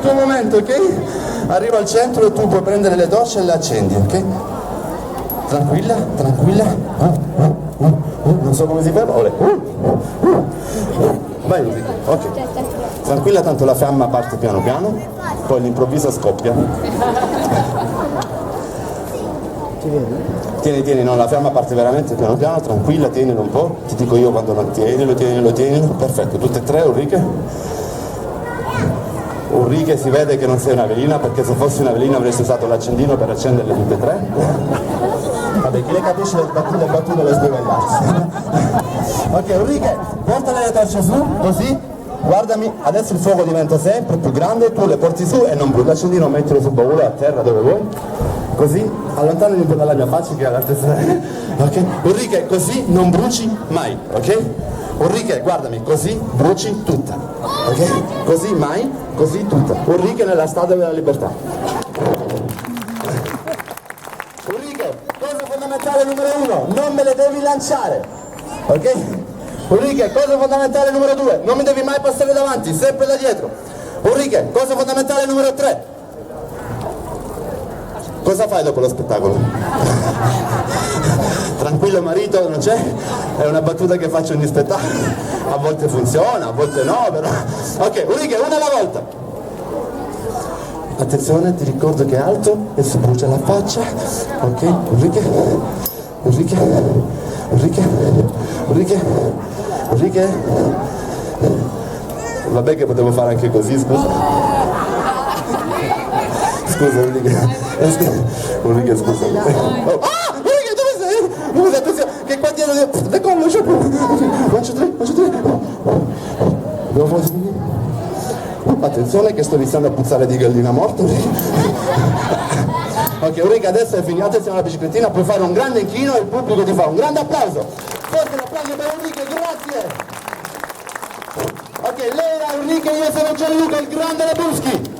il tuo momento, ok? Arrivo al centro e tu puoi prendere le torce e le accendi, ok? Tranquilla, tranquilla. Non so come si fa, ole. Vai Enrico, ok. Tranquilla, tanto la fiamma parte piano piano, poi all'improvviso scoppia. Tieni, no, la fiamma parte veramente piano piano, tranquilla, tienilo un po', ti dico io quando non tienilo, perfetto, tutte e tre, Ulrike si vede che non sei una velina, perché se fossi una velina avresti usato l'accendino per accenderle tutte e tre. Vabbè, chi le capisce le battute le spiego agli altri. Ok, Ulrike, portale le torce su, così, guardami, adesso il fuoco diventa sempre più grande, tu le porti su e non bruci, l'accendino mettilo sul baule a terra dove vuoi. Così, allontanami un po' dalla mia faccia che è la testa. Ok? Ulrike, così non bruci mai, ok? Ulrike, guardami, così bruci tutta. Ok? Così mai, così tutta. Ulrike nella Statua della Libertà. Ulrike, cosa fondamentale numero 1, non me le devi lanciare. Ok? Ulrike, cosa fondamentale numero 2, non mi devi mai passare davanti, sempre da dietro. Ulrike, cosa fondamentale numero 3. Cosa fai dopo lo spettacolo? Tranquillo marito, non c'è? È una battuta che faccio ogni spettacolo. A volte funziona, a volte no, però... Ok, Ulrike, una alla volta. Attenzione, ti ricordo che è alto e si brucia la faccia. Ok, Ulrike. Vabbè che potevo fare anche così, scusa. Scusa Ulrike, scusa. Oh. Ah, Ulrike, dove sei? Scusa, attenzione, che qua dietro decollo, c'è più. Faccio tre. Devo fare così. Attenzione che sto iniziando a puzzare di gallina morta. Ok, Ulrike, adesso è finito, siamo alla biciclettina, puoi fare un grande inchino e il pubblico ti fa un grande applauso. Forte l'applauso per Ulrike, grazie. Ok, lei era Ulrike, io sono Gianluca, il grande Lebuschi.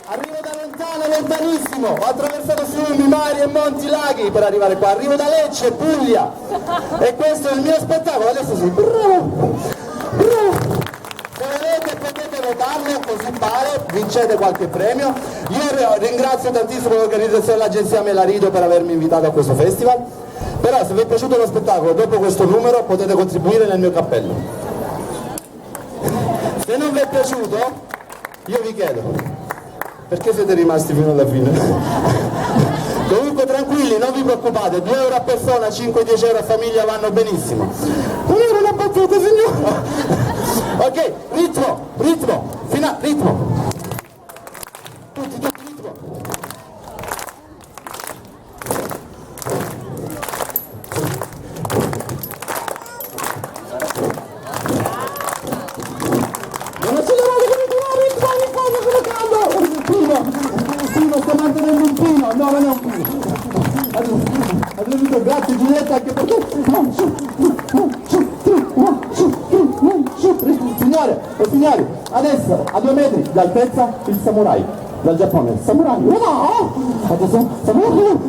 Arrivo da lontano, lontanissimo, ho attraversato fiumi, mari e monti, laghi per arrivare qua, arrivo da Lecce, Puglia, e questo è il mio spettacolo, adesso sì, bravo. Se volete potete votarlo, così pare, vincete qualche premio. Io ringrazio tantissimo l'organizzazione dell'agenzia Melarido per avermi invitato a questo festival, però se vi è piaciuto lo spettacolo, dopo questo numero potete contribuire nel mio cappello. Se non vi è piaciuto, io vi chiedo, perché siete rimasti fino alla fine? Comunque tranquilli, non vi preoccupate, 2 euro a persona, 5-10 euro a famiglia vanno benissimo. Non era una battuta, signora! Ok, ritmo, ritmo. Tutti, ritmo. Non accelerate come Pino, sto mantenendo un pino, no, non è un pino. Grazie Giulietta anche per te. Signori, adesso a 2 metri d'altezza il samurai dal Giappone. Samurai, no! Adesso, samurai, no!